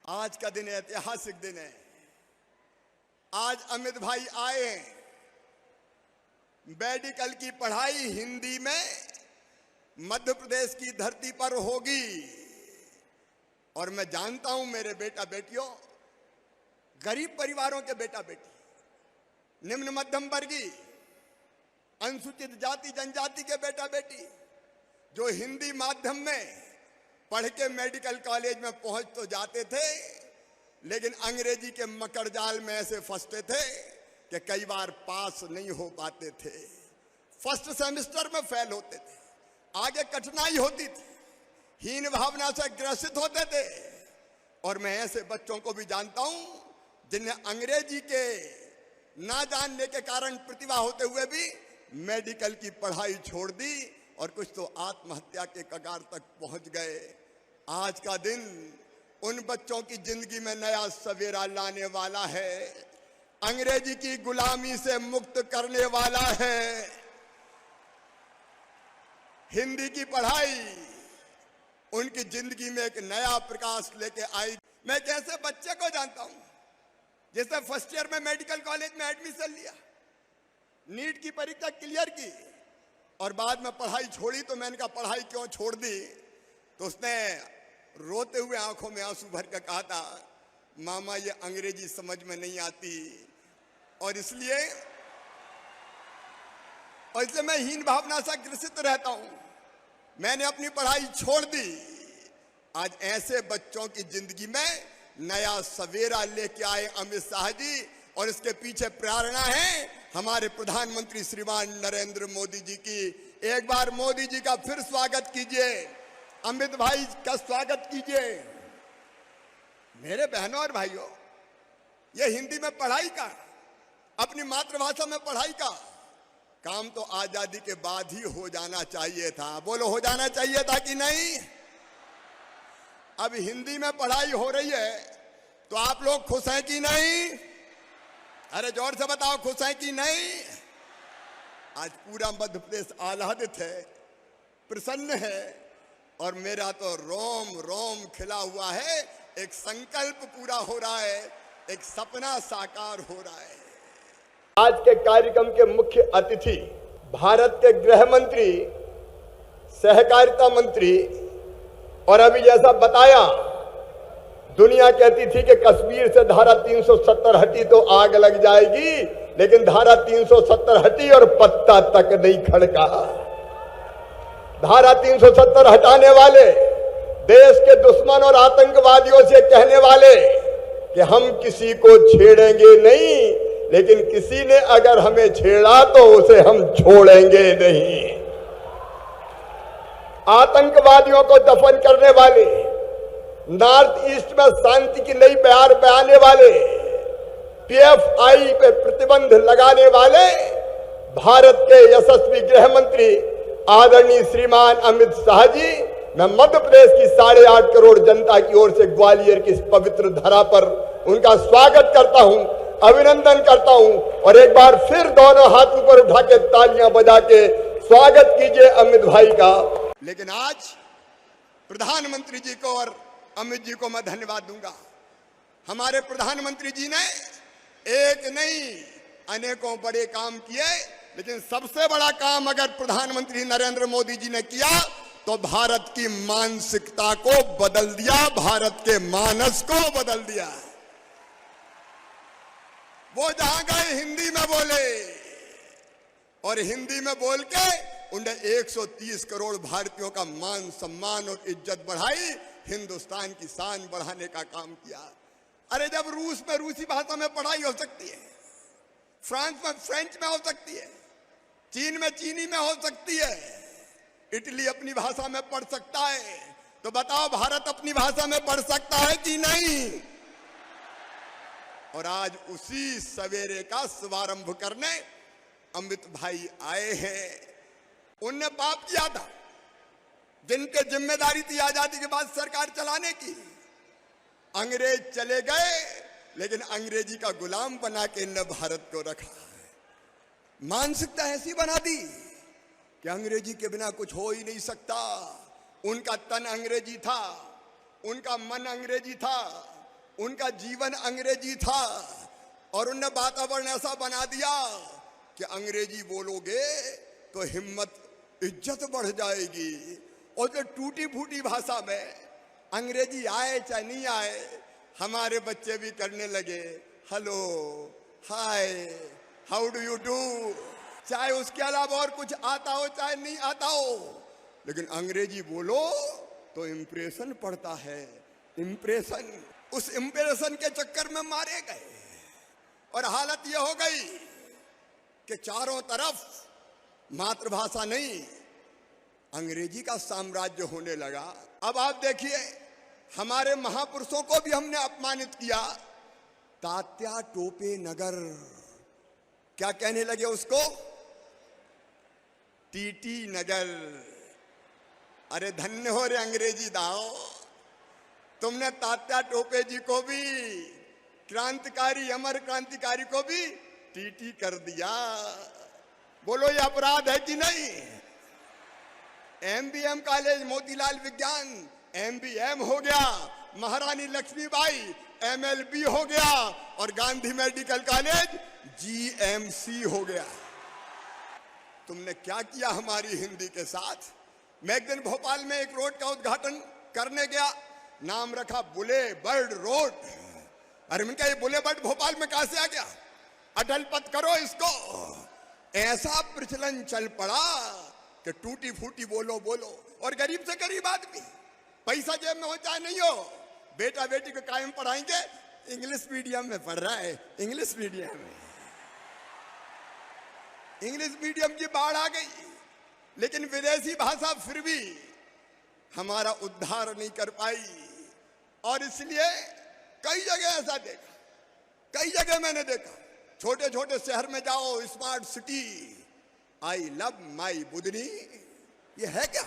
आज का दिन ऐतिहासिक दिन है। आज अमित भाई आए हैं। मेडिकल की पढ़ाई हिंदी में मध्य प्रदेश की धरती पर होगी। और मैं जानता हूं मेरे बेटा बेटियों, गरीब परिवारों के बेटा बेटी, निम्न मध्यम वर्गीय, अनुसूचित जाति जनजाति के बेटा बेटी जो हिंदी माध्यम में पढ़ के मेडिकल कॉलेज में पहुंच तो जाते थे, लेकिन अंग्रेजी के मकड़ जाल में ऐसे फंसते थे कि कई बार पास नहीं हो पाते थे। फर्स्ट सेमेस्टर में फेल होते थे, आगे कठिनाई होती थी, हीन भावना से ग्रसित होते थे। और मैं ऐसे बच्चों को भी जानता हूं जिन्हें अंग्रेजी के ना जानने के कारण प्रतिभा होते हुए भी मेडिकल की पढ़ाई छोड़ दी और कुछ तो आत्महत्या के कगार तक पहुंच गए। आज का दिन उन बच्चों की जिंदगी में नया सवेरा लाने वाला है, अंग्रेजी की गुलामी से मुक्त करने वाला है। हिंदी की पढ़ाई उनकी जिंदगी में एक नया प्रकाश लेके आई। मैं एक ऐसे बच्चे को जानता हूं जिसने फर्स्ट ईयर में मेडिकल कॉलेज में एडमिशन लिया, नीट की परीक्षा क्लियर की और बाद में पढ़ाई छोड़ी। तो मैंने कहा पढ़ाई क्यों छोड़ दी? तो उसने रोते हुए आंखों में आंसू भर कर कहा था, मामा ये अंग्रेजी समझ में नहीं आती और इसलिए मैं हीन भावना से ग्रसित रहता हूं, मैंने अपनी पढ़ाई छोड़ दी। आज ऐसे बच्चों की जिंदगी में नया सवेरा लेके आए अमित शाह जी, और इसके पीछे प्रेरणा है हमारे प्रधानमंत्री श्रीमान नरेंद्र मोदी जी की। एक बार मोदी जी का फिर स्वागत कीजिए, अमित भाई का स्वागत कीजिए। मेरे बहनों और भाइयों, ये हिंदी में पढ़ाई का, अपनी मातृभाषा में पढ़ाई का काम तो आजादी के बाद ही हो जाना चाहिए था। बोलो, हो जाना चाहिए था कि नहीं? अब हिंदी में पढ़ाई हो रही है तो आप लोग खुश हैं कि नहीं? अरे जोर से बताओ, खुश हैं कि नहीं? आज पूरा मध्य प्रदेश आह्लादित है, प्रसन्न है और मेरा तो रोम रोम खिला हुआ है। एक संकल्प पूरा हो रहा है, एक सपना साकार हो रहा है। आज के कार्यक्रम के मुख्य अतिथि भारत के गृह मंत्री, सहकारिता मंत्री, और अभी जैसा बताया दुनिया कहती थी कि कश्मीर से धारा 370 हटी तो आग लग जाएगी, लेकिन धारा 370 हटी और पत्ता तक नहीं खड़का। धारा 370 हटाने वाले देश के दुश्मन और आतंकवादियों से कहने वाले कि हम किसी को छेड़ेंगे नहीं, लेकिन किसी ने अगर हमें छेड़ा तो उसे हम छोड़ेंगे नहीं। आतंकवादियों को दफन करने वाले, नॉर्थ ईस्ट में शांति की नई बयार बयाने वाले, पीएफआई पे प्रतिबंध लगाने वाले भारत के यशस्वी गृह मंत्री आदरणीय श्रीमान अमित शाह जी, मैं मध्य प्रदेश की 8.5 करोड़ जनता की ओर से ग्वालियर की इस पवित्र धरा पर उनका स्वागत करता हूं, अभिनंदन करता हूं। और एक बार फिर दोनों हाथ ऊपर उठा के तालियां बजा के स्वागत कीजिए अमित भाई का। लेकिन आज प्रधानमंत्री जी को और अमित जी को मैं धन्यवाद दूंगा। हमारे प्रधानमंत्री जी ने एक नहीं अनेकों बड़े काम किए, लेकिन सबसे बड़ा काम अगर प्रधानमंत्री नरेंद्र मोदी जी ने किया तो भारत की मानसिकता को बदल दिया, भारत के मानस को बदल दिया। वो जहां गए हिंदी में बोले और हिंदी में बोल के उन्हें 130 करोड़ भारतीयों का मान सम्मान और इज्जत बढ़ाई, हिंदुस्तान की शान बढ़ाने का काम किया। अरे जब रूस में रूसी भाषा में पढ़ाई हो सकती है, फ्रांस में फ्रेंच में हो सकती है, चीन में चीनी में हो सकती है, इटली अपनी भाषा में पढ़ सकता है, तो बताओ भारत अपनी भाषा में पढ़ सकता है कि नहीं? और आज उसी सवेरे का शुभारंभ करने अमित भाई आए हैं। उनने पाप किया था, जिनके जिम्मेदारी थी आजादी के बाद सरकार चलाने की। अंग्रेज चले गए, लेकिन अंग्रेजी का गुलाम बना के इनने भारत को रखा। मानसिकता ऐसी बना दी कि अंग्रेजी के बिना कुछ हो ही नहीं सकता। उनका तन अंग्रेजी था, उनका मन अंग्रेजी था, उनका जीवन अंग्रेजी था और उनने वातावरण ऐसा बना दिया कि अंग्रेजी बोलोगे तो हिम्मत, इज्जत बढ़ जाएगी। और जो टूटी फूटी भाषा में अंग्रेजी आए चाहे नहीं आए, हमारे बच्चे भी करने लगे hello, hi, how do you do, चाहे उसके अलावा और कुछ आता हो चाहे नहीं आता हो, लेकिन अंग्रेजी बोलो तो इंप्रेशन पड़ता है। इंप्रेशन, उस इंप्रेशन के चक्कर में मारे गए और हालत यह हो गई कि चारों तरफ मातृभाषा नहीं, अंग्रेजी का साम्राज्य होने लगा। अब आप देखिए, हमारे महापुरुषों को भी हमने अपमानित किया। तात्या टोपे नगर, क्या कहने लगे उसको? टीटी नगर। अरे धन्य हो रे अंग्रेजी दाओ, तुमने तात्या टोपे जी को भी, क्रांतिकारी, अमर क्रांतिकारी को भी टीटी कर दिया। बोलो ये अपराध है कि नहीं? एमबीएम कॉलेज मोतीलाल विज्ञान एमबीएम हो गया, महारानी लक्ष्मीबाई एमएलबी हो गया और गांधी मेडिकल कॉलेज जीएमसी हो गया। तुमने क्या किया हमारी हिंदी के साथ? मैं एक दिन भोपाल में एक रोड का उद्घाटन करने गया, नाम रखा बुले बर्ड रोड। अरे मैंने कहा ये बुले बर्ड भोपाल में कहां से आ गया? अटल पथ करो इसको। ऐसा प्रचलन चल पड़ा कि टूटी फूटी बोलो बोलो। और गरीब से गरीब आदमी, पैसा जेब में हो चाहे नहीं हो, बेटा बेटी को कायम पढ़ाएंगे, इंग्लिश मीडियम में पढ़ रहा है, इंग्लिश मीडियम में। इंग्लिश मीडियम की बाढ़ आ गई, लेकिन विदेशी भाषा फिर भी हमारा उद्धार नहीं कर पाई। और इसलिए कई जगह ऐसा देखा, कई जगह मैंने देखा, छोटे छोटे शहर में जाओ, smart city, I love my Budhni, ये है क्या?